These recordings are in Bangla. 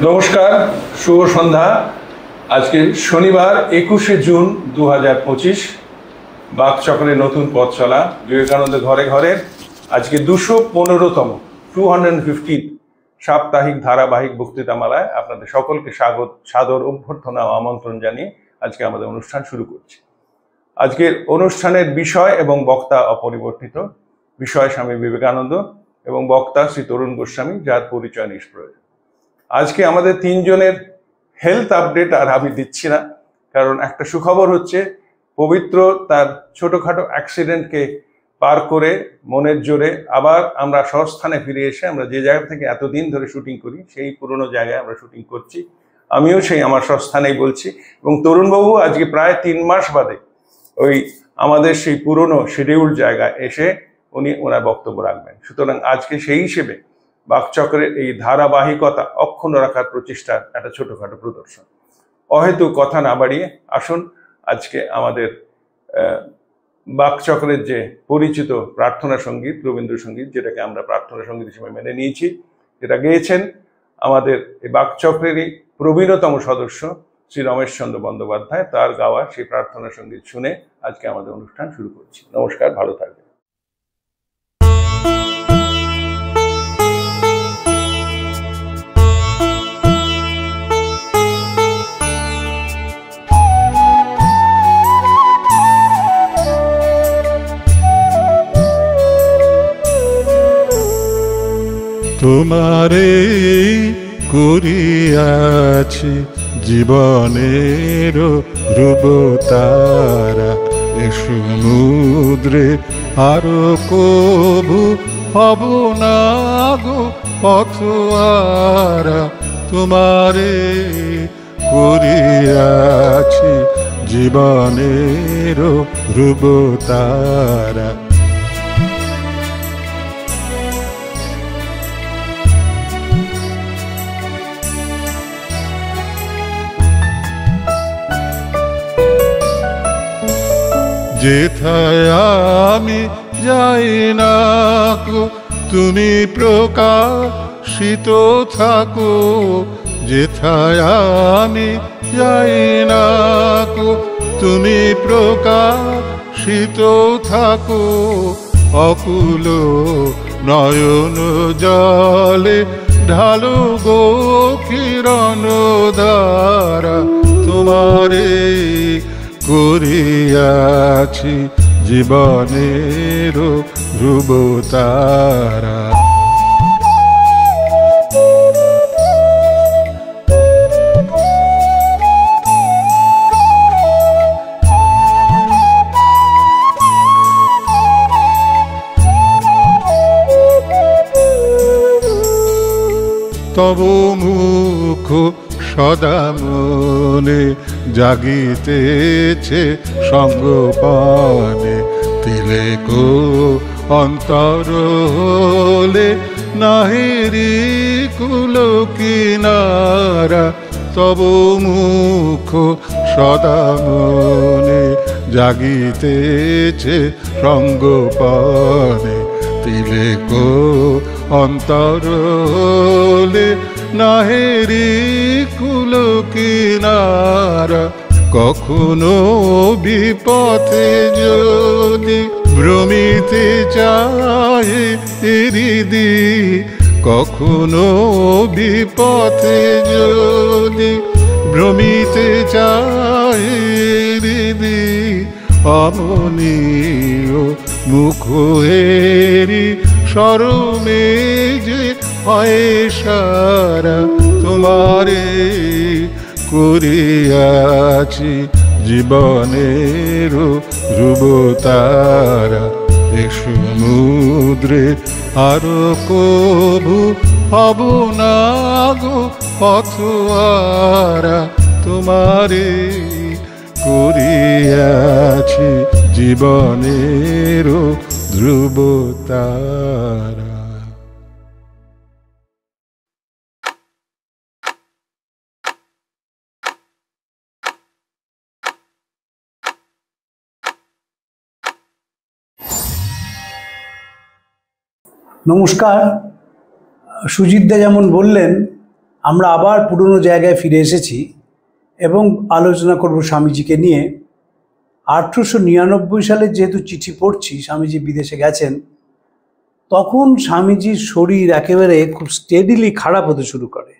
নমস্কার, শুভ সন্ধ্যা। আজকে শনিবার 21শে জুন 2025। বাকচক্রের নতুন পথ চলা বিবেকানন্দ ঘরে ঘরে আজকে 215তম 250 সাপ্তাহিক ধারাবাহিক বক্তৃতামালায় আপনাদের সকলকে সাদর অভ্যর্থনা ও আমন্ত্রণ জানিয়ে আজকে আমাদের অনুষ্ঠান শুরু করছি। আজকের অনুষ্ঠানের বিষয় এবং বক্তা অপরিবর্তিত। বিষয় স্বামী বিবেকানন্দ এবং বক্তা শ্রী তরুণ গোস্বামী, যার পরিচয় নিষ্প্রয়োজন। আজকে আমাদের তিনজনের হেলথ আপডেট আর আমি দিচ্ছি না, কারণ একটা সুখবর হচ্ছে পবিত্র তার ছোটখাটো অ্যাক্সিডেন্টকে পার করে মনের জোরে আবার আমরা স্বস্থানে ফিরে এসে আমরা যে জায়গা থেকে এতদিন ধরে শুটিং করি সেই পুরনো জায়গায় আমরা শুটিং করছি। আমিও সেই আমার স্বস্থানেই বলছি, এবং তরুণবাবু আজকে প্রায় 3 মাস বাদে ওই আমাদের সেই পুরনো শিডিউল জায়গায় এসে উনি ওনার বক্তব্য রাখবেন। সুতরাং আজকে সেই হিসেবে বাকচক্রের এই ধারাবাহিকতা অক্ষুণ্ণ রাখার প্রচেষ্টার একটা ছোটখাটো প্রদর্শন। অহেতুক কথা না বাড়িয়ে আসুন আজকে আমাদের বাকচক্রের যে পরিচিত প্রার্থনা সঙ্গীত, রবীন্দ্রসঙ্গীত, যেটাকে আমরা প্রার্থনা সঙ্গীত হিসেবে মেনে নিয়েছি, যেটা গেয়েছেন আমাদের এই বাকচক্রেরই প্রবীণতম সদস্য শ্রী রমেশচন্দ্র বন্দ্যোপাধ্যায়, তার গাওয়া সেই প্রার্থনা সঙ্গীত শুনে আজকে আমাদের অনুষ্ঠান শুরু করছি। নমস্কার, ভালো থাকবেন। তোমারে করিয়াছি জীবনের রূপতারা, এ সমুদ্রে আরো কবু হব না গো পথহারা। তোমারে করিয়াছি জীবনের রূপতারা। যেথায় আমি যাই না গো তুমি প্রকাশিত থাকো, যেথায় আমি যাই না গো তুমি প্রকাশিত থাকো। অকুল নয়ন জলে ঢালো গো কিরণ ধারা। তোমারে করিয়াছি জীবনের রূপতারা। তব মুখ সদা মনে জাগিতেছে সঙ্গপানে, তিলেকো অন্তর হলে নাহিরি কুল কিনারা। তব মুখ সদা মনে জাগিতেছে সঙ্গপানে, তিলেকো অন্তর হলে নাহেরি কুল কিনারা। কখনো বিপথে যদি ভ্রমিতে চায় হৃদি, কখনো বিপথে যদি ভ্রমিতে চায় হৃদি, অমনীয় মুখ হেরি শরমে যে হয় সারা। তোমারে করিয়াছি জীবনের রূপতারা, এ সমুদ্রে আরো কবু হব না গো পথহারা। তোমারে করিয়াছি জীবনের ধ্রুবতারা। নমস্কার। সুজিতদা যেমন বললেন আমরা আবার পুরনো জায়গায় ফিরে এসেছি এবং আলোচনা করব স্বামীজিকে নিয়ে। 1899 সালে যেহেতু চিঠি পড়ছি, স্বামীজি বিদেশে গেছেন, তখন স্বামীজির শরীর একেবারে খুব স্টেডিলি খারাপ হতে শুরু করে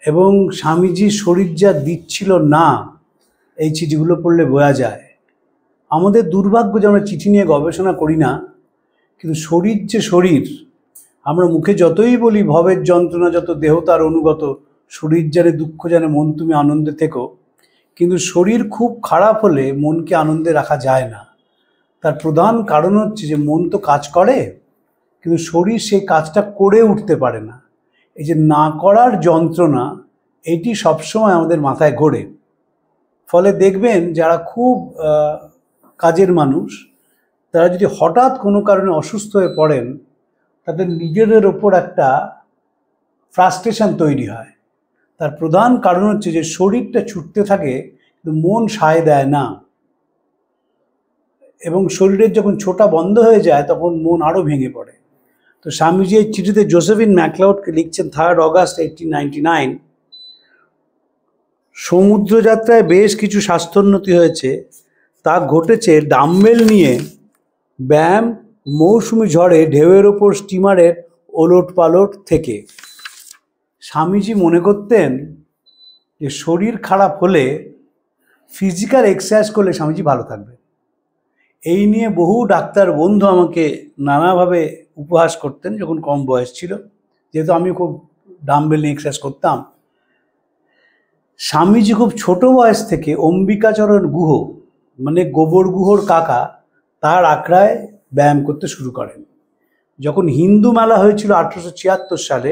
এবং স্বামীজির শরীর যা দিচ্ছিল না, এই চিঠিগুলো পড়লে বোঝা যায়। আমাদের দুর্ভাগ্য যে আমরা চিঠি নিয়ে গবেষণা করি না, কিন্তু শরীর যে শরীর, আমরা মুখে যতই বলি ভবের যন্ত্রণা যত দেহ তার অনুগত, শরীর জানে দুঃখ জানে মন তুমি আনন্দে থেকো, কিন্তু শরীর খুব খারাপ হলে মনকে আনন্দে রাখা যায় না। তার প্রধান কারণ হচ্ছে যে মন তো কাজ করে, কিন্তু শরীর সেই কাজটা করে উঠতে পারে না। এই যে না করার যন্ত্রণা, এটি সবসময় আমাদের মাথায় ঘোরে। ফলে দেখবেন যারা খুব কাজের মানুষ, তারা যদি হঠাৎ কোনো কারণে অসুস্থ হয়ে পড়েন, তাদের নিজেদের ওপর একটা ফ্রাস্ট্রেশন তৈরি হয়। তার প্রধান কারণ হচ্ছে যে শরীরটা ছুটতে থাকে কিন্তু মন সায় দেয় না, এবং শরীরের যখন ছোটা বন্ধ হয়ে যায় তখন মন আরও ভেঙে পড়ে। তো স্বামীজি এই চিঠিতে জোসেফিন ম্যাকলাউডকে লিখছেন 3 অগাস্ট 1899, সমুদ্রযাত্রায় বেশ কিছু স্বাস্থ্যোন্নতি হয়েছে। তা ঘটেছে ডাম্বেল নিয়ে ব্যায়াম, মৌসুমি ঝড়ে ঢেউয়ের ওপর স্টিমারের ওলট পালট থেকে। স্বামীজি মনে করতেন যে শরীর খারাপ হলে ফিজিক্যাল এক্সারসাইজ করলে স্বামীজি ভালো থাকবে। এই নিয়ে বহু ডাক্তার বন্ধু আমাকে নানাভাবে উপহাস করতেন যখন কম বয়স ছিল, যেহেতু আমি খুব ডাম্বেল নিয়ে এক্সারসাইজ করতাম। স্বামীজি খুব ছোট বয়স থেকে অম্বিকাচরণ গুহ, মানে গোবর গুহর কাকা, তার আখড়ায় ব্যায়াম করতে শুরু করেন। যখন হিন্দু মেলা হয়েছিল 1876 সালে,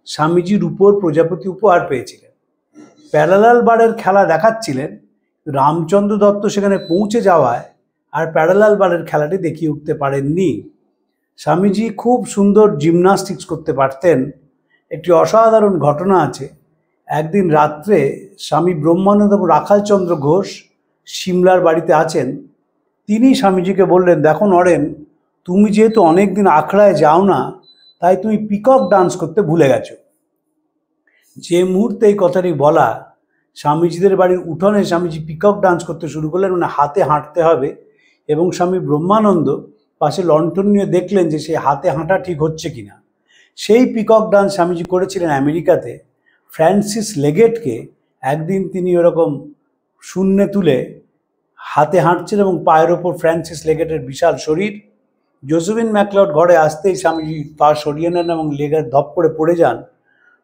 স্বামীজি রূপোর প্রজাপতি উপহার পেয়েছিলেন। প্যারালাল বারের খেলা দেখাচ্ছিলেন, রামচন্দ্র দত্ত সেখানে পৌঁছে যাওয়ায় আর প্যারালাল বারের খেলাটি দেখিয়ে উঠতে পারেননি। স্বামীজি খুব সুন্দর জিমনাস্টিক্স করতে পারতেন। একটি অসাধারণ ঘটনা আছে। একদিন রাত্রে স্বামী ব্রহ্মানন্দ এবং রাখালচন্দ্র ঘোষ সিমলার বাড়িতে আছেন। তিনি স্বামীজিকে বললেন, দেখো নরেন, তুমি যেহেতু অনেক দিন আখড়ায় যাও না, তাই তুমি পিকক ডান্স করতে ভুলে গেছো। যে মুহূর্তে এই কথাটি বলা, স্বামীজিদের বাড়ির উঠোনে স্বামীজি পিকক ডান্স করতে শুরু করলেন, মানে হাতে হাঁটতে হবে, এবং স্বামী ব্রহ্মানন্দ পাশে লণ্ঠন নিয়ে দেখলেন যে সেই হাতে হাঁটা ঠিক হচ্ছে কিনা। সেই পিকক ডান্স স্বামীজি করেছিলেন আমেরিকাতে। ফ্রান্সিস লেগেটকে একদিন তিনি ওরকম শূন্যে তুলে হাতে হাঁটছেন এবং পায়ের ওপর ফ্রান্সিস লেগেটের বিশাল শরীর। জোসেফিন ম্যাকলাউড ঘরে আসতেই স্বামীজি পা সরিয়ে নেন এবং লেগেট ধপ করে পড়ে যান।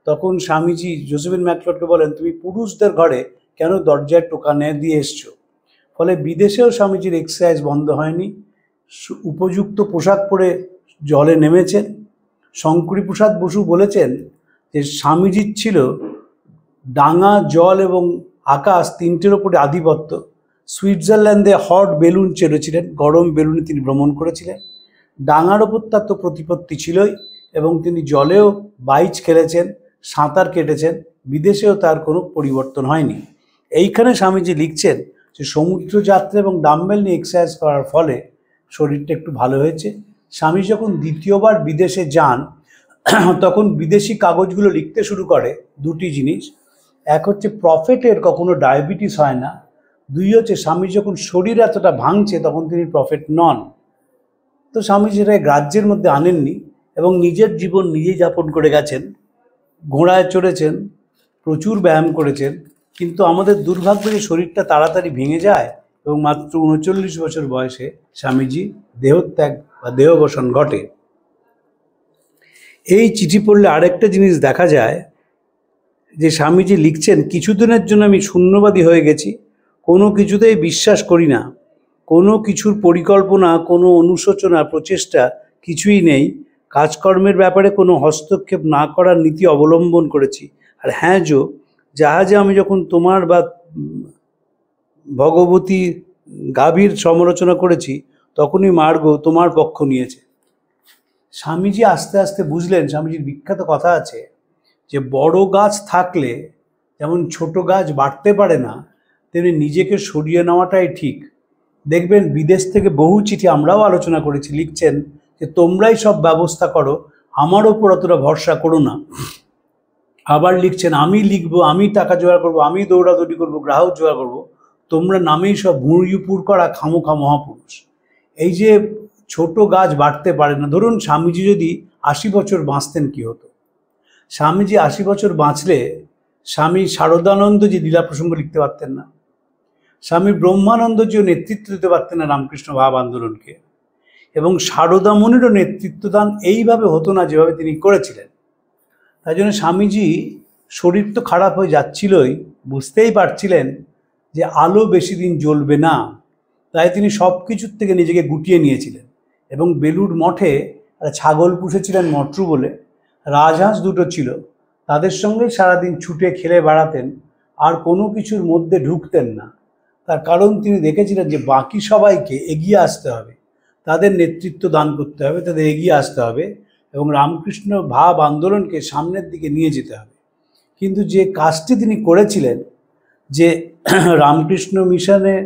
তখন স্বামীজি জোসেফিন ম্যাকলাউডকে বলেন, তুমি পুরুষদের ঘরে কেন দরজায় টোকা দিয়ে এসছো? ফলে বিদেশেও স্বামীজির এক্সারসাইজ বন্ধ হয়নি। উপযুক্ত পোশাক পরে জলে নেমেছেন। শঙ্করী প্রসাদ বসু বলেছেন যে স্বামীজির ছিল ডাঙা, জল এবং আকাশ তিনটের ওপরে আধিপত্য। সুইজারল্যান্ডে হট বেলুন চেড়েছিলেন, গরম বেলুনে তিনি ভ্রমণ করেছিলেন। ডাঙার ওপর তার তো প্রতিপত্তি ছিলই, এবং তিনি জলেও বাইচ খেলেছেন, সাঁতার কেটেছেন। বিদেশেও তার কোনো পরিবর্তন হয়নি। এইখানে স্বামীজি লিখছেন যে সমুদ্রযাত্রা এবং ডাম্বেল নিয়ে এক্সারসাইজ করার ফলে শরীরটা একটু ভালো হয়েছে। স্বামী যখন দ্বিতীয়বার বিদেশে যান, তখন বিদেশি কাগজগুলো লিখতে শুরু করে দুটি জিনিস। এক হচ্ছে প্রফেটের কখনো ডায়াবেটিস হয় না, দুই হচ্ছে স্বামী যখন শরীর এতটা ভাঙছে তখন তিনি প্রফেট নন। তো স্বামী সেটা গ্রাহ্যের মধ্যে আনেননি এবং নিজের জীবন নিজেই যাপন করে গেছেন। ঘোড়ায় চড়েছেন, প্রচুর ব্যায়াম করেছেন, কিন্তু আমাদের দুর্ভাগ্য যে শরীরটা তাড়াতাড়ি ভেঙে যায় এবং মাত্র 39 বছর বয়সে স্বামীজি দেহত্যাগ বা দেহবসান ঘটে। এই চিঠি পড়লে আরেকটা জিনিস দেখা যায় যে স্বামীজি লিখছেন, কিছুদিনের জন্য আমি শূন্যবাদী হয়ে গেছি, কোনো কিছুতেই বিশ্বাস করি না, কোনো কিছুর পরিকল্পনা, কোনো অনুশোচনা, প্রচেষ্টা কিছুই নেই। কাজকর্মের ব্যাপারে কোনো হস্তক্ষেপ না করার নীতি অবলম্বন করেছি। আর হ্যাঁ, জাহাজে আমি যখন তোমার বা ভগবতী গাভীর সমালোচনা করেছি, তখনই মার্গ তোমার পক্ষ নিয়েছে। স্বামীজি আস্তে আস্তে বুঝলেন, স্বামীজির বিখ্যাত কথা আছে যে বড় গাছ থাকলে যেমন ছোট গাছ বাড়তে পারে না, তেমনি নিজেকে সরিয়ে নেওয়াটাই ঠিক। দেখবেন বিদেশ থেকে বহু চিঠি আমরাও আলোচনা করেছি, লিখছেন যে তোমরাই সব ব্যবস্থা করো, আমার ওপর অতটা ভরসা করো না। আবার লিখছেন, আমি লিখবো, আমি টাকা জোগাড় করবো, আমি দৌড়াদৌড়ি করবো, গ্রাহক জোগাড় করবো, তোমরা নামেই সব ভুঁড়িপুর করা খামোখা মহাপুরুষ। এই যে ছোট গাছ বাড়তে পারে না। ধরুন স্বামীজি যদি 80 বছর বাঁচতেন কি হতো? স্বামীজি 80 বছর বাঁচলে স্বামী শারদানন্দজি লীলা প্রসঙ্গ লিখতে পারতেন না, স্বামী ব্রহ্মানন্দজিও নেতৃত্ব দিতে পারতেন না রামকৃষ্ণ ভাব আন্দোলনকে, এবং শারদামণিরও নেতৃত্বদান এইভাবে হতো না যেভাবে তিনি করেছিলেন। তাই জন্য স্বামীজি শরীর তো খারাপ হয়ে যাচ্ছিলই, বুঝতেই পারছিলেন যে আলো বেশি দিন জ্বলবে না, তাই তিনি সব কিছুর থেকে নিজেকে গুটিয়ে নিয়েছিলেন এবং বেলুড় মঠে একটা ছাগল পুষেছিলেন মট্রু বলে, রাজহাঁস দুটো ছিল, তাদের সঙ্গে সারাদিন ছুটে খেলে বেড়াতেন, আর কোনো কিছুর মধ্যে ঢুকতেন না। তার কারণ তিনি দেখেছিলেন যে বাকি সবাইকে এগিয়ে আসতে হবে, তাদের নেতৃত্ব দান করতে হবে, তাদের এগিয়ে আসতে হবে এবং রামকৃষ্ণ ভাব আন্দোলনকে সামনের দিকে নিয়ে যেতে হবে। কিন্তু যে কাজটি তিনি করেছিলেন, যে রামকৃষ্ণ মিশনে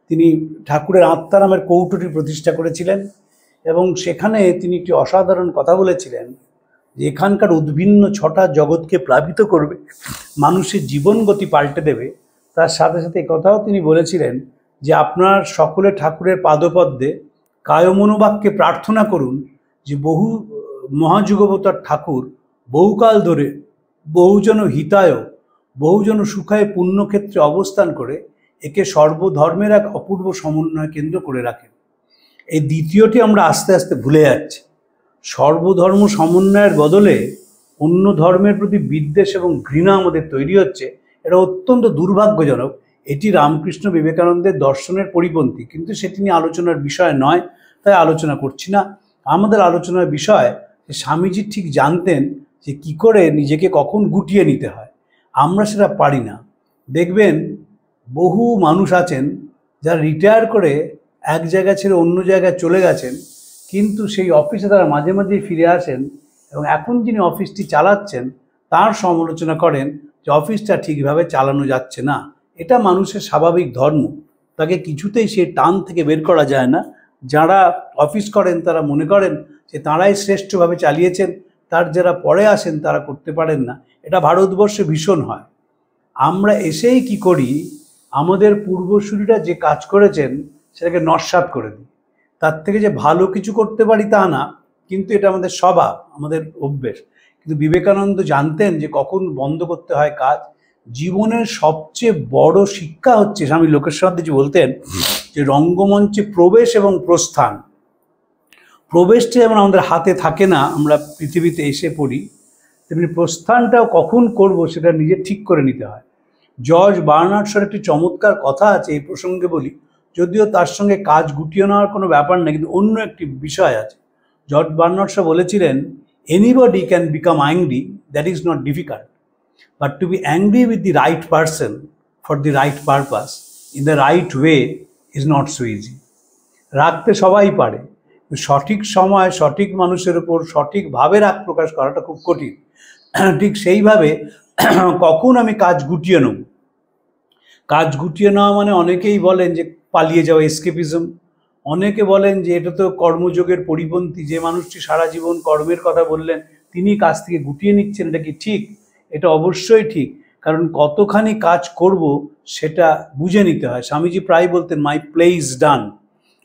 তিনি ঠাকুরের আত্মারামের কৌটোটি প্রতিষ্ঠা করেছিলেন এবং সেখানে তিনি একটি অসাধারণ কথা বলেছিলেন যে এখানকার উদ্ভিন্ন 6টা জগৎকে প্লাবিত করবে, মানুষের জীবন গতি পাল্টে দেবে। তার সাথে সাথে কথাও তিনি বলেছিলেন যে আপনার সকলে ঠাকুরের পাদপদ্মে কায়মনোবাক্যে প্রার্থনা করুন যে বহু মহাযুগবতার ঠাকুর বহুকাল ধরে বহুজন হিতায় বহুজন সুখায় পুণ্যক্ষেত্রে অবস্থান করে একে সর্বধর্মের এক অপূর্ব সমন্বয় কেন্দ্র করে রাখেন। এই দ্বিতীয়টি আমরা আস্তে আস্তে ভুলে যাচ্ছি। সর্বধর্ম সমন্বয়ের বদলে অন্য ধর্মের প্রতি বিদ্বেষ এবং ঘৃণা আমাদের তৈরি হচ্ছে, এটা অত্যন্ত দুর্ভাগ্যজনক। এটি রামকৃষ্ণ বিবেকানন্দের দর্শনের পরিপন্থী, কিন্তু সেটি নিয়ে আলোচনার বিষয় নয়, তাই আলোচনা করছি না। আমাদের আলোচনার বিষয় যে স্বামীজি ঠিক জানতেন যে কী করে নিজেকে কখন গুটিয়ে নিতে হয়, আমরা সেটা পারি না। দেখবেন বহু মানুষ আছেন যারা রিটায়ার করে এক জায়গা ছেড়ে অন্য জায়গায় চলে গেছেন, কিন্তু সেই অফিসে তারা মাঝে মাঝেই ফিরে আসেন এবং এখন যিনি অফিসটি চালাচ্ছেন তার সমালোচনা করেন যে অফিসটা ঠিকভাবে চালানো যাচ্ছে না। এটা মানুষের স্বাভাবিক ধর্ম, তাকে কিছুতেই সেই টান থেকে বের করা যায় না। যারা অফিস করেন তারা মনে করেন যে তাঁরাই শ্রেষ্ঠভাবে চালিয়েছেন, তার যারা পরে আসেন তারা করতে পারেন না। এটা ভারতবর্ষে ভীষণ হয়। আমরা এসেই কি করি, আমাদের পূর্বসূরীরা যে কাজ করেছেন সেটাকে নস্যাৎ করে দিই। তার থেকে যে ভালো কিছু করতে পারি তা না, কিন্তু এটা আমাদের স্বভাব, আমাদের অভ্যেস। কিন্তু বিবেকানন্দ জানতেন যে কখন বন্ধ করতে হয় কাজ। জীবনের সবচেয়ে বড় শিক্ষা হচ্ছে, স্বামী লোকেশ্বরানন্দজি বলতেন যে রঙ্গমঞ্চে প্রবেশ এবং প্রস্থান। প্রবেশটা যেমন আমাদের হাতে থাকে না, আমরা পৃথিবীতে এসে পড়ি, তেমনি প্রস্থানটাও কখন করব সেটা নিজে ঠিক করে নিতে হয়। জর্জ বার্নার্ড শর একটি চমৎকার কথা আছে, এই প্রসঙ্গে বলি, যদিও তার সঙ্গে কাজ গুটিয়ে নেওয়ার কোনো ব্যাপার নেই, কিন্তু অন্য একটি বিষয় আছে। জর্জ বার্নার্ড শর বলেছিলেন, anybody can become angry, that is not difficult, but to be angry with the right person for the right purpose in the right way is not so easy. রাখতে সবাই পারে, সঠিক সময় সঠিক মানুষের ওপর সঠিকভাবে রাগ প্রকাশ করাটা খুব কঠিন। ঠিক সেইভাবে কখন আমি কাজ গুটিয়ে নেব। কাজ গুটিয়ে নেওয়া মানে অনেকেই বলেন যে পালিয়ে যাওয়া, এসকেপিজম। অনেকে বলেন যে এটা তো কর্মযোগের পরিপন্থী, যে মানুষটি সারা জীবন কর্মের কথা বললেন তিনি কাজ থেকে গুটিয়ে নিচ্ছেন। এটা কি ঠিক? এটা অবশ্যই ঠিক, কারণ কতখানি কাজ করব সেটা বুঝে নিতে হয়। স্বামীজি প্রায় বলতেন, মাই প্লে ইজ ডান,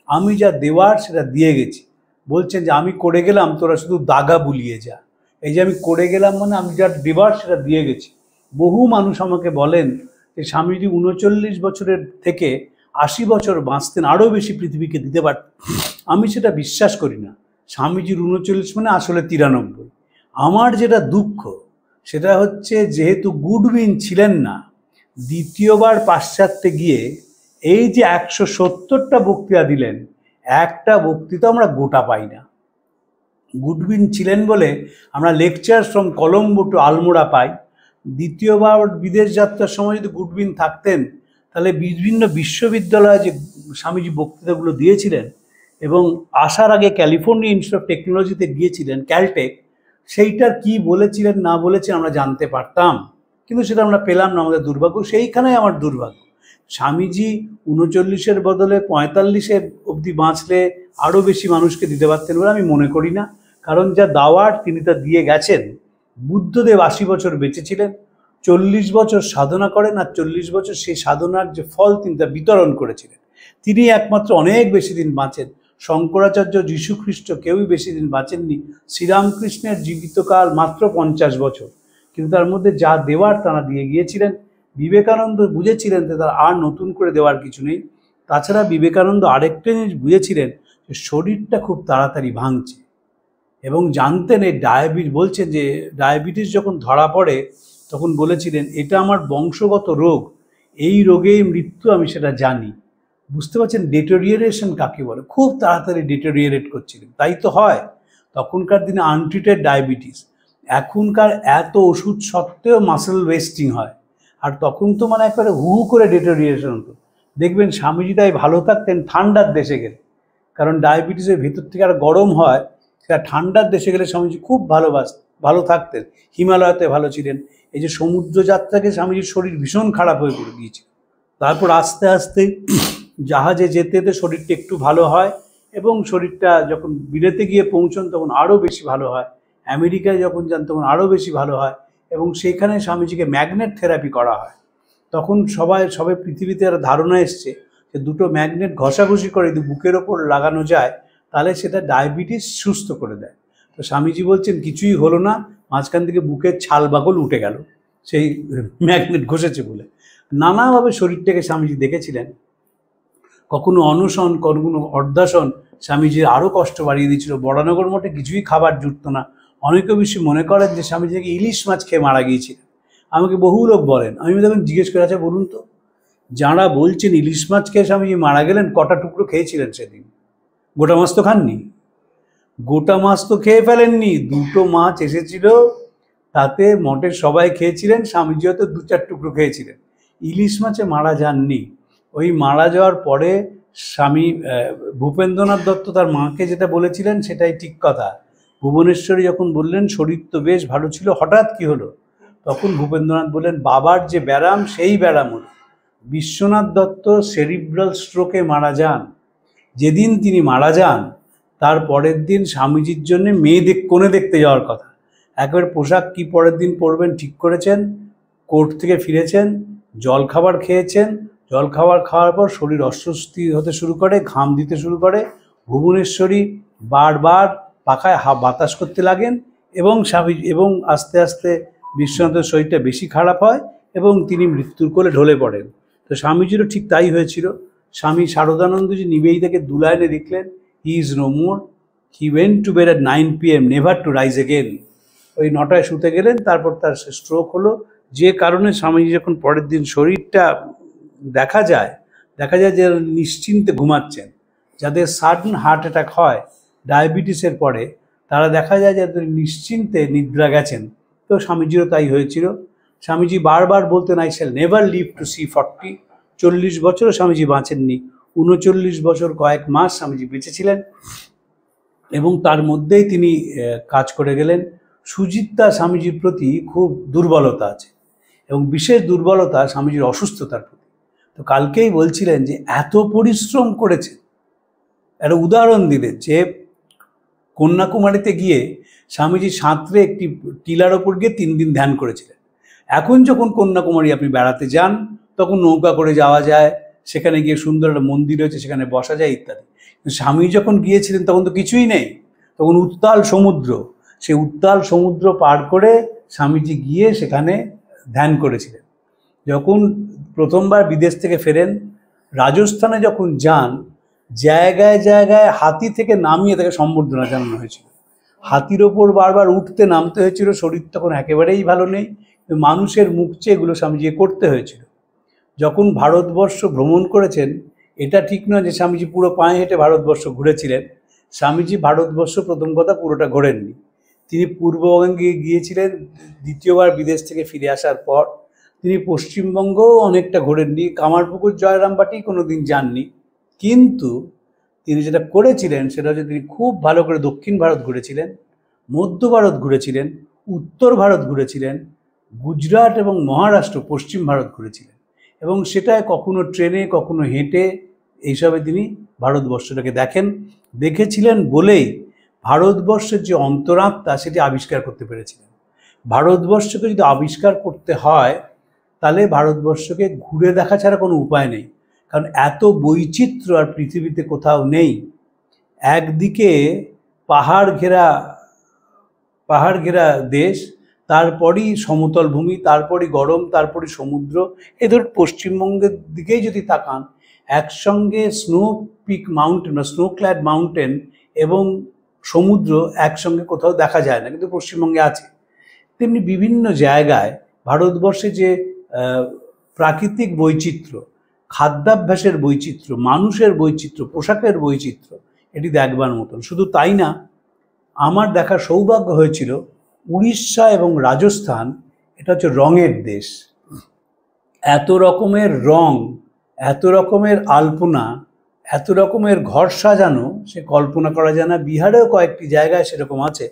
আমি যা দেওয়ার সেটা দিয়ে গেছি। বলছেন যে আমি করে গেলাম, তোরা শুধু দাগা বুলিয়ে যা। এই যে আমি করে গেলাম মানে আমি যা দেবার সেটা দিয়ে গেছি। বহু মানুষ আমাকে বলেন যে স্বামীজি 39 বছরের থেকে 80 বছর বাঁচতেন, আরও বেশি পৃথিবীকে দিতে পারতেন। আমি সেটা বিশ্বাস করি না। স্বামীজির 39 মানে আসলে 93। আমার যেটা দুঃখ সেটা হচ্ছে, যেহেতু গুডউইন ছিলেন না, দ্বিতীয়বার পাশ্চাত্যে গিয়ে এই যে 170টা বক্তৃতা দিলেন, একটা বক্তৃতা আমরা গোটা পাই না। গুডউইন ছিলেন বলে আমরা lecture from Colombo to Almora পাই। দ্বিতীয়বার বিদেশ যাত্রার সময় যদি গুডউইন থাকতেন, তাহলে বিভিন্ন বিশ্ববিদ্যালয়ে যে স্বামীজি বক্তৃতাগুলো দিয়েছিলেন এবং আসার আগে ক্যালিফোর্নিয়া ইনস্টিটিউট অফ টেকনোলজিতে গিয়েছিলেন, ক্যালটেক, সেইটার কি বলেছিলেন না বলেছেন আমরা জানতে পারতাম, কিন্তু সেটা আমরা পেলাম না। আমাদের দুর্ভাগ্য, সেইখানেই আমার দুর্ভাগ্য। স্বামীজি 39-এর বদলে 45-এ অবধি বাঁচলে আরও বেশি মানুষকে দিতে পারতেন বলে আমি মনে করি না, কারণ যা দাওয়ার তিনি তা দিয়ে গেছেন। বুদ্ধদেব 80 বছর বেঁচে ছিলেন, 40 বছর সাধনা করেন, আর 40 বছর সেই সাধনার যে ফল তিনি তা বিতরণ করেছিলেন। তিনি একমাত্র অনেক বেশি দিন বাঁচেন। শঙ্করাচার্য, যীশুখ্রিস্ট কেউই বেশি দিন বাঁচেননি। শ্রীরামকৃষ্ণের জীবিতকাল মাত্র 50 বছর, কিন্তু তার মধ্যে যা দেওয়ার তারা দিয়ে গিয়েছিলেন। বিবেকানন্দ বুঝেছিলেন যে তার আর নতুন করে দেওয়ার কিছু নেই। তাছাড়া বিবেকানন্দ আরেকটা জিনিস বুঝেছিলেন যে শরীরটা খুব তাড়াতাড়ি ভাঙছে, এবং জানতেন এই বলছেন যে ডায়াবেটিস যখন ধরা পড়ে তখন বলেছিলেন এটা আমার বংশগত রোগ, এই রোগেই মৃত্যু, আমি সেটা জানি। বুঝতে পারছেন ডেটোরিয়েশন কাকে বলে? খুব তাড়াতাড়ি ডেটোরিয়েট করছিলেন। তাই তো হয়, তখনকার দিনে আনট্রিটেড ডায়াবেটিস, এখনকার এত ওষুধ সত্ত্বেও মাসেল ওয়েস্টিং হয়, আর তখন তো মানে একবারে হু করে ডেটোরিয়েশন হতো। দেখবেন স্বামীজি তাই ভালো থাকতেন ঠান্ডার দেশে গেলে, কারণ ডায়াবেটিসের ভিতর থেকে আর গরম হয়, সেটা ঠান্ডার দেশে গেলে স্বামীজি খুব ভালো থাকতেন। হিমালয়তে ভালো ছিলেন। এই যে সমুদ্রযাত্রাকে স্বামীজির শরীর ভীষণ খারাপ হয়ে পড়ে গিয়েছিল। তারপর আস্তে আস্তে জাহাজে যেতে যেতে শরীরটা একটু ভালো হয়, এবং শরীরটা যখন বিলেতে গিয়ে পৌঁছন তখন আরও বেশি ভালো হয়। আমেরিকায় যখন যান তখন আরও বেশি ভালো হয়, এবং সেখানে স্বামীজিকে ম্যাগনেট থেরাপি করা হয়। তখন সবাই পৃথিবীতে আর ধারণা এসছে যে দুটো ম্যাগনেট ঘষাঘষি করে যদি বুকের ওপর লাগানো যায় তাহলে সেটা ডায়াবেটিস সুস্থ করে দেয়। তো স্বামীজি বলছেন কিছুই হলো না, মাঝখান থেকে বুকের ছাল বাকল উঠে গেল সেই ম্যাগনেট ঘষেছে বলে। নানাভাবে শরীরটাকে স্বামীজি দেখেছিলেন। কখনো অনশন, কখনো অর্ধাসন স্বামীজির আরও কষ্ট বাড়িয়ে দিয়েছিল। বরানগর মঠে কিছুই খাবার জুটত না। অনেকে বেশি মনে করেন যে স্বামীজিকে ইলিশ মাছ খেয়ে মারা গিয়েছিলেন। আমাকে বহু লোক বলেন, আমি তখন জিজ্ঞেস করে, আচ্ছা বলুন তো, যাঁরা বলছেন ইলিশ মাছ খেয়ে স্বামীজি মারা গেলেন, কটা টুকরো খেয়েছিলেন সেদিন? গোটা মাছ তো খাননি। গোটা মাছ তো খেয়ে ফেলেননি, দুটো মাছ এসেছিল, তাতে মঠের সবাই খেয়েছিলেন, স্বামীজি হয়তো 2-4 টুকরো খেয়েছিলেন। ইলিশ মাছে মারা যাননি। ওই মারা যাওয়ার পরে স্বামী ভূপেন্দ্রনাথ দত্ত তার মাকে যেটা বলেছিলেন সেটাই ঠিক কথা। ভুবনেশ্বরী যখন বললেন শরীর তো বেশ ভালো ছিল, হঠাৎ কি হলো? তখন ভূপেন্দ্রনাথ বললেন বাবার যে ব্যারাম সেই ব্যারাম হলো। বিশ্বনাথ দত্ত সেরিব্রাল স্ট্রোকে মারা যান। যেদিন তিনি মারা যান তার পরের দিন স্বামীজির জন্য কোণে দেখতে যাওয়ার কথা। একবারে পোশাক কি পরের দিন পরবেন ঠিক করেছেন, কোর্ট থেকে ফিরেছেন, জলখাবার খেয়েছেন, জলখাবার খাওয়ার পর শরীর অস্বস্তি হতে শুরু করে, ঘাম দিতে শুরু করে। ভুবনেশ্বরী বারবার পাখায় বাতাস করতে লাগেন, এবং এবং আস্তে আস্তে বিশ্বনাথের শরীরটা বেশি খারাপ হয় এবং তিনি মৃত্যুর কোলে ঢলে পড়েন। তো স্বামীজিরও ঠিক তাই হয়েছিল। স্বামী শারদানন্দজি নিবেদিতাকে 2 লাইনে লিখলেন, he is no more, he went to bed at 9 PM, never to rise again. ওই 9টায় শুতে গেলেন, তারপর তার স্ট্রোক হলো। যে কারণে স্বামীজি যখন পরের দিন শরীরটা দেখা যায় যে নিশ্চিন্তে ঘুমাচ্ছেন। যাদের সাডেন হার্ট অ্যাটাক হয় ডায়াবেটিসের পরে, তারা দেখা যায় যে নিশ্চিন্তে নিদ্রা গেছেন। তো স্বামীজিরও তাই হয়েছিল। স্বামীজি বারবার বলতেন, I shall never live to see 40। 40 বছরও স্বামীজি বাঁচেননি, 39 বছর কয়েক মাস স্বামীজি বেঁচেছিলেন, এবং তার মধ্যেই তিনি কাজ করে গেলেন। সুচিত্রা স্বামীজির প্রতি খুব দুর্বলতা আছে, এবং বিশেষ দুর্বলতা স্বামীজির অসুস্থতার প্রতি। তো কালকেই বলছিলেন যে এত পরিশ্রম করেছেন। একটা উদাহরণ দিলেন যে কন্যাকুমারীতে গিয়ে স্বামীজি সাঁতরে একটি টিলার ওপর গিয়ে 3 দিন ধ্যান করেছিলেন। এখন যখন কন্যাকুমারী আপনি বেড়াতে যান তখন নৌকা করে যাওয়া যায়, সেখানে গিয়ে সুন্দর একটা মন্দির হয়েছে, সেখানে বসা যায় ইত্যাদি। স্বামী যখন গিয়েছিলেন তখন তো কিছুই নেই, তখন উত্তাল সমুদ্র। সেই উত্তাল সমুদ্র পার করে স্বামীজি গিয়ে সেখানে ধ্যান করেছিলেন। যখন প্রথমবার বিদেশ থেকে ফেরেন, রাজস্থানে যখন যান, জায়গায় জায়গায় হাতি থেকে নামিয়ে তাকে সম্বর্ধনা জানানো হয়েছিল। হাতির ওপর বারবার উঠতে নামতে হয়েছিল, শরীর তখন একেবারেই ভালো নেই, মানুষের মুখ চেয়ে এগুলো স্বামীজি করতে হয়েছিল। যখন ভারতবর্ষ ভ্রমণ করেছেন, এটা ঠিক নয় যে স্বামীজি পুরো পায়ে হেঁটে ভারতবর্ষ ঘুরেছিলেন। স্বামীজি ভারতবর্ষ প্রথম কথা পুরোটা ঘোরেননি। তিনি পূর্ববঙ্গে গিয়েছিলেন দ্বিতীয়বার বিদেশ থেকে ফিরে আসার পর। তিনি পশ্চিমবঙ্গও অনেকটা ঘোরেননি, কামারপুকুর জয়রামবাটি কোনো দিন যাননি। কিন্তু তিনি যেটা করেছিলেন সেটা হচ্ছে তিনি খুব ভালো করে দক্ষিণ ভারত ঘুরেছিলেন, মধ্য ভারত ঘুরেছিলেন, উত্তর ভারত ঘুরেছিলেন, গুজরাট এবং মহারাষ্ট্র পশ্চিম ভারত ঘুরেছিলেন, এবং সেটায় কখনো ট্রেনে কখনো হেঁটে এইসবে তিনি ভারতবর্ষটাকে দেখেছিলেন বলেই ভারতবর্ষের যে অন্তরাত্মা সেটি আবিষ্কার করতে পেরেছিলেন। ভারতবর্ষকে যদি আবিষ্কার করতে হয় তাহলে ভারতবর্ষকে ঘুরে দেখা ছাড়া কোনো উপায় নেই, কারণ এত বৈচিত্র্য আর পৃথিবীতে কোথাও নেই। একদিকে পাহাড় ঘেরা দেশ, তারপরই সমতল ভূমি, তারপরই গরম, তারপরই সমুদ্র। এই ধর পশ্চিমবঙ্গের দিকেই যদি তাকান, একসঙ্গে স্নো পিক মাউন্টেন বা স্নো ক্ল্যাড মাউন্টেন এবং সমুদ্র একসঙ্গে কোথাও দেখা যায় না, কিন্তু পশ্চিমবঙ্গে আছে। তেমনি বিভিন্ন জায়গায় ভারতবর্ষে যে প্রাকৃতিক বৈচিত্র্য, খাদ্যাভ্যাসের বৈচিত্র্য, মানুষের বৈচিত্র্য, পোশাকের বৈচিত্র্য, এটি দেখবার মতন। শুধু তাই না, আমার দেখার সৌভাগ্য হয়েছিল উড়িষ্যা এবং রাজস্থান, এটা হচ্ছে রঙের দেশ। এত রকমের রং, এত রকমের আলপনা, এত রকমের ঘর সাজানো, সে কল্পনা করা যায় না। বিহারেও কয়েকটি জায়গায় সেরকম আছে,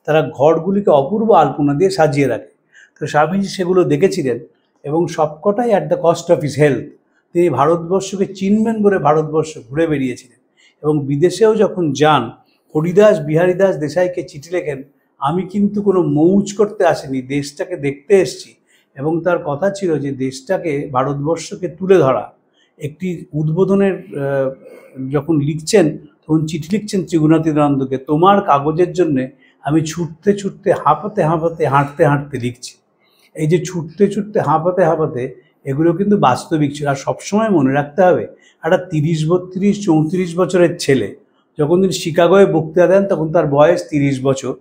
তারা ঘরগুলিকে অপূর্ব আলপনা দিয়ে সাজিয়ে রাখে। তো স্বামীজি সেগুলো দেখেছিলেন এবং সবকটাই at the cost of his health. তিনি ভারতবর্ষকে চিনবেন বলে ভারতবর্ষ ঘুরে বেরিয়েছিলেন এবং বিদেশেও যখন যান, হরিদাস বিহারীদাস দেশাইকে চিঠি লেখেন, আমি কিন্তু কোনো মৌজ করতে আসিনি, দেশটাকে দেখতে এসেছি। এবং তার কথা ছিল যে দেশটাকে, ভারতবর্ষকে তুলে ধরা। একটি উদ্বোধনের যখন লিখছেন, তখন চিঠি লিখছেন ত্রিগুণাতীতানন্দকে, তোমার কাগজের জন্যে আমি ছুটতে ছুটতে, হাঁপাতে হাঁপাতে, হাঁটতে হাঁটতে লিখছি। এই যে ছুটতে ছুটতে, হাঁপাতে হাঁপাতে, এগুলো কিন্তু বাস্তবিক ছিল। আর সবসময় মনে রাখতে হবে, একটা 30, 32, 34 বছরের ছেলে যখন তিনি শিকাগোয় বক্তৃতা দেন, তখন তার বয়স 30 বছর,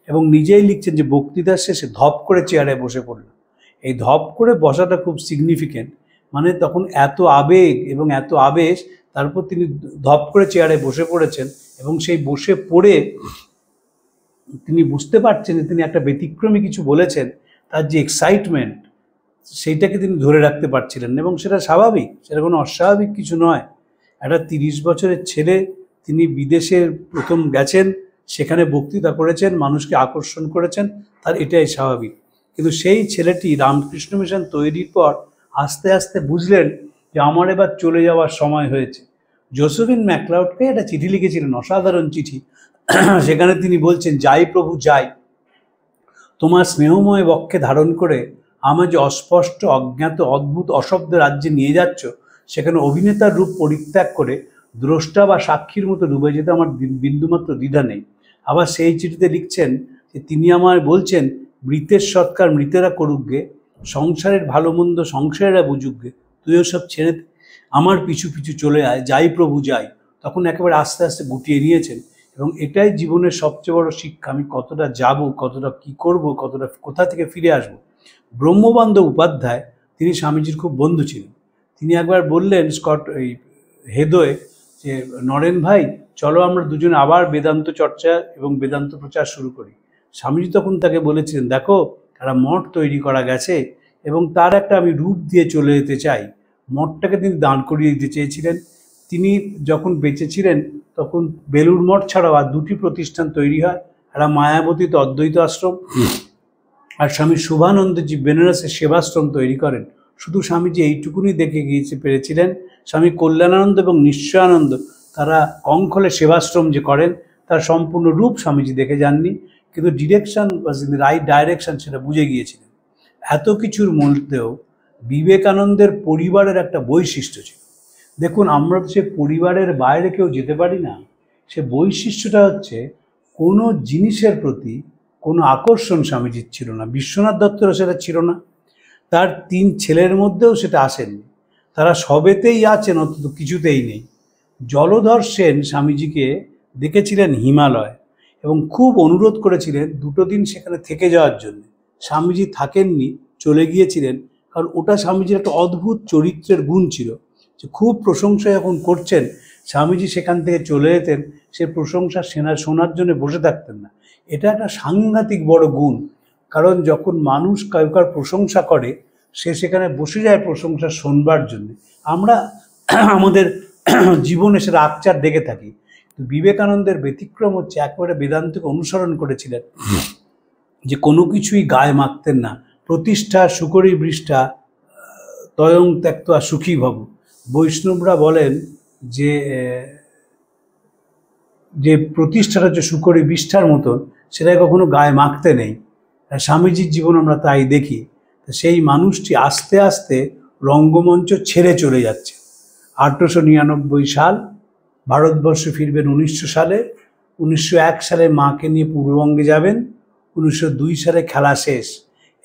এবং নিজেই লিখছেন যে বক্তৃতার শেষে ধপ করে চেয়ারে বসে পড়ল। এই ধপ করে বসাটা খুব সিগনিফিক্যান্ট, মানে তখন এত আবেগ এবং এত আবেশ, তারপর তিনি ধপ করে চেয়ারে বসে পড়েছেন এবং সেই বসে পড়ে তিনি বুঝতে পারছেন যে তিনি একটা ব্যতিক্রমী কিছু বলেছেন। তার যে এক্সাইটমেন্ট, সেইটাকে তিনি ধরে রাখতে পারছিলেন, এবং সেটা স্বাভাবিক, সেটা কোনো অস্বাভাবিক কিছু নয়। একটা 30 বছরের ছেলে, তিনি বিদেশে প্রথম গেছেন, সেখানে বক্তৃতা করেছেন, মানুষকে আকর্ষণ করেছেন, তার এটাই স্বাভাবিক। কিন্তু সেই ছেলেটি রামকৃষ্ণ মিশন তৈরির পর আস্তে আস্তে বুঝলেন যে আমার এবার চলে যাওয়ার সময় হয়েছে। জোসেফিন ম্যাকলাউডকে একটা চিঠি লিখেছিলেন, অসাধারণ চিঠি। সেখানে তিনি বলছেন, যাই প্রভু যাই, তোমার স্নেহময় বক্ষে ধারণ করে আমার যে অস্পষ্ট, অজ্ঞাত, অদ্ভুত, অশব্দ রাজ্যে নিয়ে যাচ্ছ, সেখানে অভিনেতার রূপ পরিত্যাগ করে দ্রষ্টা বা সাক্ষীর মতো ডুবে যেতে আমার বিন্দুমাত্র দ্বিধা নেই। আবার সেই চিঠিতে লিখছেন যে তিনি আমায় বলছেন, মৃতের সৎকার মৃতেরা করুক গে, সংসারের ভালো মন্দ সংসারেরা বুঝুক গে, তুইও সব ছেড়ে আমার পিছু পিছু চলে আয়, যাই প্রভু যাই। তখন একেবারে আস্তে আস্তে গুটিয়ে নিয়েছেন, এবং এটাই জীবনের সবচেয়ে বড় শিক্ষা। আমি কতটা যাব, কতটা কি করব, কতটা কোথা থেকে ফিরে আসব। ব্রহ্মবান্ধব উপাধ্যায়, তিনি স্বামীজির খুব বন্ধু ছিলেন। তিনি একবার বললেন হেদোয় যে, নরেন ভাই, চলো আমরা দুজনে আবার বেদান্ত চর্চা এবং বেদান্ত প্রচার শুরু করি। স্বামীজি তখন তাকে বলেছিলেন, দেখো, একটা মঠ তৈরি করা গেছে এবং তার একটা আমি রূপ দিয়ে চলে যেতে চাই। মঠটাকে তিনি দান করিয়ে দিতে চেয়েছিলেন। তিনি যখন বেঁচে ছিলেন, তখন বেলুড় মঠ ছাড়াও আর 2টি প্রতিষ্ঠান তৈরি হয়, একটা মায়াবতীতে অদ্বৈত আশ্রম, আর স্বামী শুভানন্দজি বেনারসে সেবাশ্রম তৈরি করেন। শুধু স্বামীজি এইটুকুনি দেখে পেরেছিলেন। স্বামী কল্যাণানন্দ এবং নিশ্চয়ানন্দ তারা কঙ্খলে সেবাশ্রম যে করেন, তার সম্পূর্ণ রূপ স্বামীজি দেখে যাননি, কিন্তু direction was in the right direction, সেটা বুঝে গিয়েছিলেন। এত কিছুর মধ্যেও বিবেকানন্দের পরিবারের একটা বৈশিষ্ট্য ছিল। দেখুন, আমরা তো সে পরিবারের বাইরে কেউ যেতে পারি না। সে বৈশিষ্ট্যটা হচ্ছে, কোনো জিনিসের প্রতি কোনো আকর্ষণ স্বামীজির ছিল না। বিশ্বনাথ দত্তেরও সেটা ছিল না, তার 3 ছেলের মধ্যেও সেটা আসেনি। তারা সবেতেই আছেন, অন্তত কিছুতেই নেই। জলধর সেন স্বামীজিকে দেখেছিলেন হিমালয় এবং খুব অনুরোধ করেছিলেন 2 দিন সেখানে থেকে যাওয়ার জন্য। স্বামীজি থাকেননি, চলে গিয়েছিলেন, কারণ ওটা স্বামীজির একটা অদ্ভুত চরিত্রের গুণ ছিল, যে খুব প্রশংসা যখন করছেন, স্বামীজি সেখান থেকে চলে যেতেন, সে প্রশংসা শোনার জন্য বসে থাকতেন না। এটা একটা সাংঘাতিক বড় গুণ, কারণ যখন মানুষ কাউকার প্রশংসা করে, সে সেখানে বসে যায় প্রশংসা শোনবার জন্য। আমরা আমাদের জীবনে সেটা আকচার দেখে থাকি। তো বিবেকানন্দের ব্যতিক্রম হচ্ছে, একেবারে বেদান্তকে অনুসরণ করেছিলেন, যে কোনো কিছুই গায়ে মাখতেন না। প্রতিষ্ঠা সুকরি বৃষ্ঠা তয়ং ত্যক্তা সুখী ভব। বৈষ্ণবরা বলেন যে যে প্রতিষ্ঠাটা হচ্ছে সুকরি বিষ্ঠার মতন, সেটা কখনো গায়ে মাখতে নেই। স্বামীজির জীবন আমরা তাই দেখি। সেই মানুষটি আস্তে আস্তে রঙ্গমঞ্চ ছেড়ে চলে যাচ্ছে। 1899 সাল, ভারতবর্ষে ফিরবেন 1900 সালে, 1901 সালে মাকে নিয়ে পূর্ববঙ্গে যাবেন, 1902 সালে খেলা শেষ।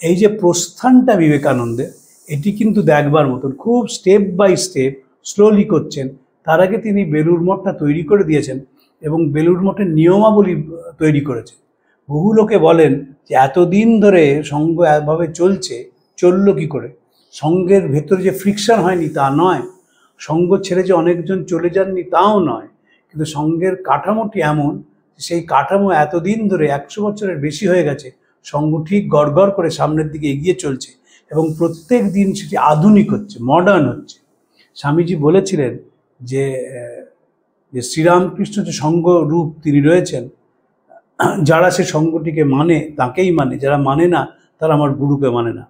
এই যে প্রস্থানটা বিবেকানন্দের, এটি কিন্তু দেখবার মতন। খুব স্টেপ বাই স্টেপ স্লোলি করছেন। তার আগে তিনি বেলুড় মঠটা তৈরি করে দিয়েছেন এবং বেলুড় মঠের নিয়মাবলী তৈরি করেছেন। বহু লোকে বলেন যে এতদিন ধরে সঙ্ঘ একভাবে চললো কি করে? সঙ্ঘের ভেতরে যে ফ্রিকশন হয়নি তা নয়, সঙ্ঘ ছেড়ে যে অনেকজন চলে যাননি তাও নয়, কিন্তু সঙ্ঘের কাঠামোটি এমন, সেই কাঠামো এতদিন ধরে 100 বছরের বেশি হয়ে গেছে, সঙ্ঘ ঠিক গড়গড় করে সামনের দিকে এগিয়ে চলছে এবং প্রত্যেক দিন সেটি আধুনিক হচ্ছে, মডার্ন হচ্ছে। স্বামীজি বলেছিলেন যে শ্রীরামকৃষ্ণ যে সঙ্ঘ রূপ তিনি রয়েছেন, যারা সে সঙ্ঘটিকে মানে তাকেই মানে, যারা মানে না তারা আমার গুরুকে মানে না।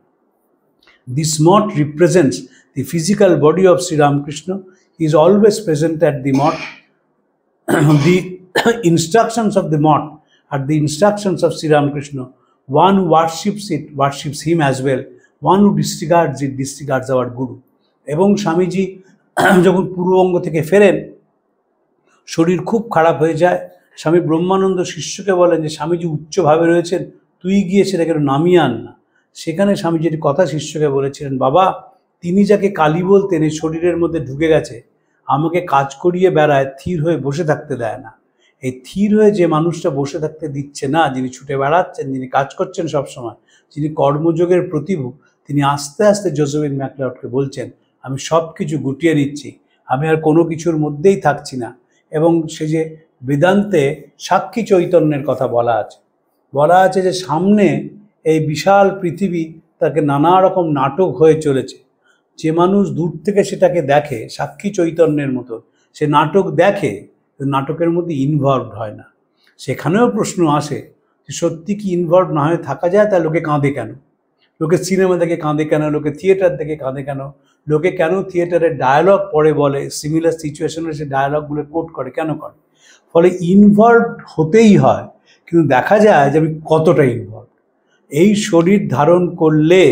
This mott represents the physical body of Sri Ramakrishna. He is always present at the mott. The instructions of the mott are the instructions of Sri Ramakrishna. One who worships it worships him as well. One who disregards it disregards our Guru. এবং স্বামীজি যখন পূর্ববঙ্গ থেকে ফেরেন, শরীর খুব খারাপ হয়ে যায়। স্বামী ব্রহ্মানন্দ শিষ্যকে বলেন যে স্বামীজি উচ্চভাবে রয়েছেন, তুই গিয়ে সেটাকে নামিয়ে আন না। সেখানে স্বামীজির কথা শিষ্যকে বলেছিলেন, বাবা তিনি যাকে কালী বলতেন এই শরীরের মধ্যে ঢুকে গেছে, আমাকে কাজ করিয়ে বেড়ায়, থির হয়ে বসে থাকতে দেয় না। এই থির হয়ে যে মানুষটা বসে থাকতে দিচ্ছে না, যিনি ছুটে বেড়াচ্ছেন, যিনি কাজ করছেন সবসময়, যিনি কর্মযোগের প্রতিভু, তিনি আস্তে আস্তে জোসেফিন ম্যাকলিওডকে বলছেন, আমি সব কিছু গুটিয়ে নিচ্ছি, আমি আর কোনো কিছুর মধ্যেই থাকছি না। এবং সে যে বেদান্তে সাক্ষী চৈতন্যের কথা বলা আছে যে সামনে এই বিশাল পৃথিবী, তাকে নানা রকম নাটক হয়ে চলেছে। যে মানুষ দূর থেকে সেটাকে দেখে সাক্ষী চৈতন্যের মতো, সে নাটক দেখে, নাটকের মধ্যে ইনভলভড হয় না। সেখানেও প্রশ্ন আসে যে সত্যি কি ইনভলভ না হয়ে থাকা যায়? তা লোকে কাঁদে কেন? লোকে সিনেমা দেখে কাঁদে কেন? লোকে থিয়েটার দেখে কাঁদে কেন? লোকে কেন থিয়েটারের ডায়ালগ পড়ে বলে, সিমিলার সিচুয়েশনে সে ডায়ালগগুলো কোট করে কেন করে? ফলে ইনভলভ হতেই হয়, কিন্তু দেখা যায় যে আমি কতটা ইনভলভ। এই শরীর ধারণ করলে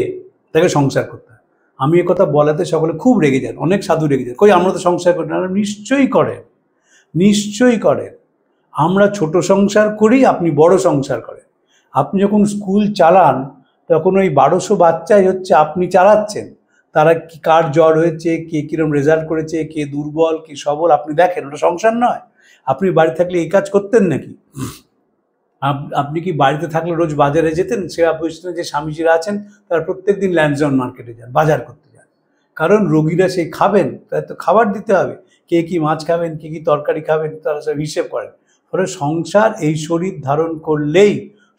তাকে সংসার করতে হয়। আমি এ কথা বলাতে সকলে খুব রেগে যান, অনেক সাধু রেগে যান, কই আমরা তো সংসার করি না। নিশ্চয়ই করেন, নিশ্চয়ই করেন। আমরা ছোট সংসার করি, আপনি বড় সংসার করেন। আপনি যখন স্কুল চালান তখন ওই 1200 বাচ্চাই হচ্ছে আপনি চালাচ্ছেন। তারা কি, কার জ্বর হয়েছে, কে কীরকম রেজাল্ট করেছে, কে দুর্বল কে সবল, আপনি দেখেন। ওটা সংসার নয়। আপনি বাড়ি থাকলে এই কাজ করতেন নাকি? আপনি কি বাড়িতে থাকলে রোজ বাজারে যেতেন? সেবা প্রতিষ্ঠানে যে স্বামীজিরা আছেন তারা প্রত্যেক দিন ল্যান্ডজন মার্কেটে যান, বাজার করতে যান, কারণ রোগীরা সেই খাবেন, তাই তো খাবার দিতে হবে। কে কি মাছ খাবেন, কে কি তরকারি খাবেন, তারা সব হিসেব করেন। ফলে সংসার এই শরীর ধারণ করলেই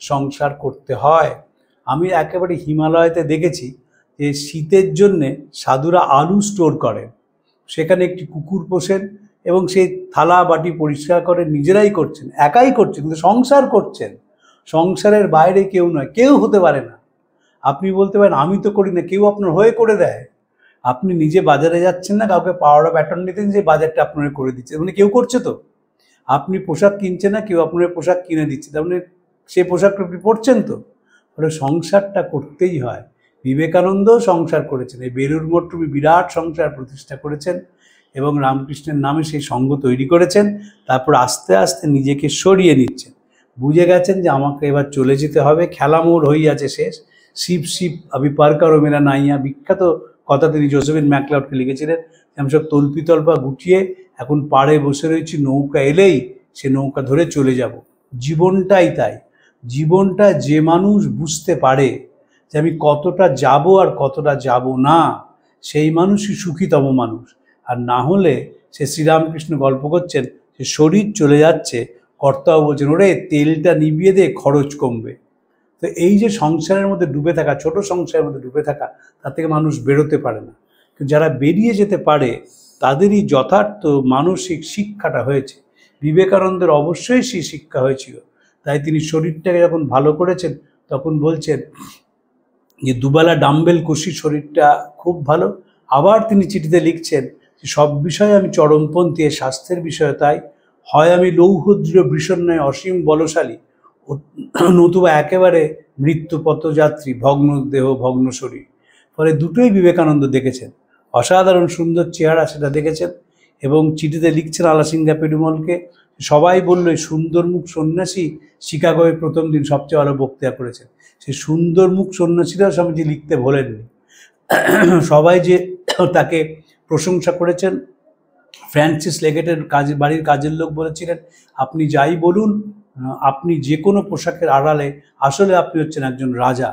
সংসার করতে হয়। আমি একেবারে হিমালয়তে দেখেছি যে শীতের জন্যে সাধুরা আলু স্টোর করেন, সেখানে একটি কুকুর পোষেন এবং সেই থালা বাটি পরিষ্কার করে নিজেরাই করছেন, একাই করছেন, কিন্তু সংসার করছেন। সংসারের বাইরে কেউ নয়, কেউ হতে পারে না। আপনি বলতে পারেন আমি তো করি না, কেউ আপনার হয়ে করে দেয়। আপনি নিজে বাজারে যাচ্ছেন না, কাউকে পাওয়ার অফ অ্যাটর্নি দিন যে বাজারটা আপনার করে দিচ্ছে, মানে কেউ করছে তো। আপনি পোশাক কিনছেন না, কেউ আপনার পোশাক কিনে দিচ্ছে, তার মানে সেই পোশাকটা আপনি পরছেন তো। ফলে সংসারটা করতেই হয়। বিবেকানন্দও সংসার করেছেন, এই বেলুড় মঠ বিরাট সংসার প্রতিষ্ঠা করেছেন এবং রামকৃষ্ণের নামে সেই সঙ্ঘ তৈরি করেছেন। তারপর আস্তে আস্তে নিজেকে সরিয়ে নিচ্ছেন, বুঝে গেছেন যে আমাকে এবার চলে যেতে হবে, খেলামোড় হইয়াছে শেষ। শিব শিব আবি পার করো মেরা নাইয়া, বিখ্যাত কথা তিনি জোসেফিন ম্যাকলিওডকে লিখেছিলেন। আমি সব তল্পা গুটিয়ে এখন পাড়ে বসে রয়েছি, নৌকা এলেই সে নৌকা ধরে চলে যাব। জীবনটাই তাই। জীবনটা যে মানুষ বুঝতে পারে যে আমি কতটা যাব আর কতটা যাব না, সেই মানুষই সুখীতম মানুষ। আর না হলে সে শ্রীরামকৃষ্ণ গল্প করছেন যে শরীর চলে যাচ্ছে, কর্তাও বলছেন ওরে তেলটা নিভিয়ে দে, খরচ কমবে। তো এই যে সংসারের মধ্যে ডুবে থাকা, ছোট সংসারের মধ্যে ডুবে থাকা, তার থেকে মানুষ বেরোতে পারে না। কিন্তু যারা বেরিয়ে যেতে পারে তাদেরই যথার্থ মানসিক শিক্ষাটা হয়েছে। বিবেকানন্দের অবশ্যই সেই শিক্ষা হয়েছিল, তাই তিনি শরীরটাকে যখন ভালো করেছেন তখন বলছেন যে দুবেলা ডাম্বেল কষি শরীরটা খুব ভালো। আবার তিনি চিঠিতে লিখছেন যে সব বিষয়ে আমি চরমপন্থী, স্বাস্থ্যের বিষয়ে তাই। হয় আমি লৌহদৃঢ় বৃষণ্যয় অসীম বলশালী, নতুবা একেবারে মৃত্যুপথযাত্রী, ভগ্ন দেহ ভগ্ন শরীর। ফলে দুটোই বিবেকানন্দ দেখেছেন। অসাধারণ সুন্দর চেহারা সেটা দেখেছেন, এবং চিঠিতে লিখছেন আলাসিঙ্গা পেরুমলকে, সবাই বলল এই সুন্দরমুখ সন্ন্যাসী শিকাগোয় প্রথম দিন সবচেয়ে ভালো বক্তৃতা করেছেন। সেই সুন্দরমুখ সন্ন্যাসীরাও স্বামীজি লিখতে ভোলেননি। সবাই যে তাকে প্রশংসা করেছেন। ফ্রান্সিস লেগেটের বাড়ির কাজের লোক বলেছিলেন, আপনি যাই বলুন, আপনি যে কোনো পোশাকের আড়ালে আসলে আপনি হচ্ছেন একজন রাজা।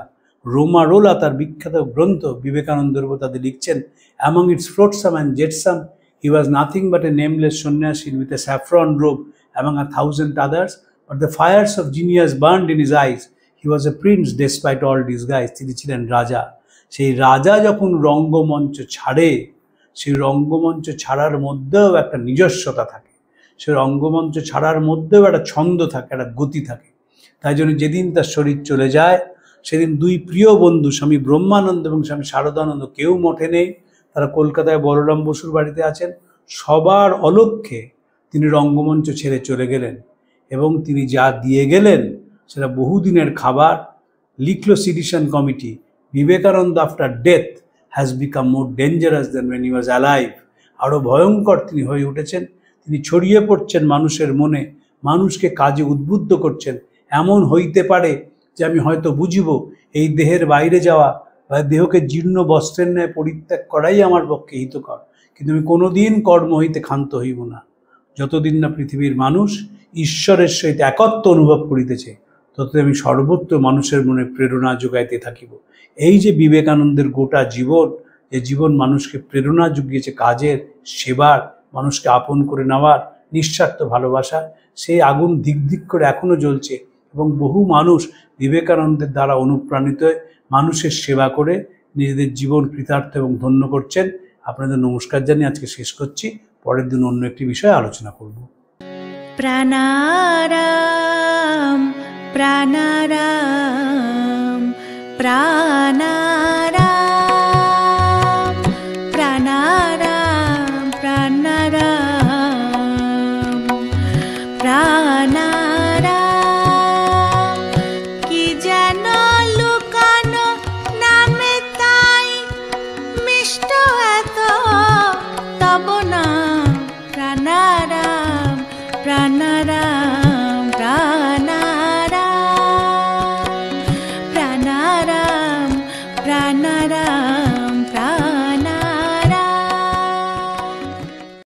রোমারোলা তার বিখ্যাত গ্রন্থ বিবেকানন্দের উপর তাদের লিখছেন, among its flotsam and jetsam he was nothing but a nameless সন্ন্যাসী with a saffron robe among a thousand others, but the fires of genius burned in his eyes, he was a prince despite all disguise. তিনি ছিলেন রাজা। সেই রাজা যখন রঙ্গমঞ্চ ছাড়ে, সেই রঙ্গমঞ্চ ছাড়ার মধ্যেও একটা নিজস্বতা থাকে, সেই রঙ্গমঞ্চ ছাড়ার মধ্যেও একটা ছন্দ থাকে, একটা গতি থাকে। তাই জন্য যেদিন তার শরীর চলে যায়, সেদিন দুই প্রিয় বন্ধু স্বামী ব্রহ্মানন্দ এবং স্বামী শারদানন্দ কেউ মঠে নেই, তারা কলকাতায় বলরাম বসুর বাড়িতে আছেন। সবার অলক্ষ্যে তিনি রঙ্গমঞ্চ ছেড়ে চলে গেলেন, এবং তিনি যা দিয়ে গেলেন সেটা বহুদিনের খাবার। লিখল sedition committee, Vivekananda after death has become more dangerous than when he was alive. আরও ভয়ঙ্কর তিনি হয়ে উঠেছেন। তিনি ছড়িয়ে পড়ছেন মানুষের মনে, মানুষকে কাজে উদ্বুদ্ধ করছেন। এমন হইতে পারে যে আমি হয়তো বুঝিব এই দেহের বাইরে যাওয়া বা দেহকে জীর্ণ বস্ত্রের ন্যায় পরিত্যাগ করাই আমার পক্ষে হিতকর, কিন্তু আমি কোনোদিন কর্ম হইতে ক্ষান্ত হইব না। যতদিন না পৃথিবীর মানুষ ঈশ্বরের সহিত একত্ব অনুভব করিতেছে, ততদিন আমি সর্বত্র মানুষের মনে প্রেরণা যোগাইতে থাকিব। এই যে বিবেকানন্দের গোটা জীবন, যে জীবন মানুষকে প্রেরণা জুগিয়েছে কাজের, সেবার, মানুষকে আপন করে নেওয়ার, নিঃস্বার্থ ভালোবাসা, সেই আগুন ধিক ধিক করে এখনও জ্বলছে। এবং বহু মানুষ বিবেকানন্দের দ্বারা অনুপ্রাণিত হয়ে মানুষের সেবা করে নিজেদের জীবন কৃতার্থ এবং ধন্য করছেন। আপনাদের নমস্কার জানিয়ে আজকে শেষ করছি। পরের দিন অন্য একটি বিষয়ে আলোচনা করব। প্রাণারাম প্রাণারাম প্রাণারাম প্রাণারাম প্রাণারাম প্রাণারাম। কি যেন লুকানো নামে তাই মিষ্ট এত তব নাম। প্রাণারাম প্রাণারাম প্রাণারাম প্রাণারাম প্রাণারাম।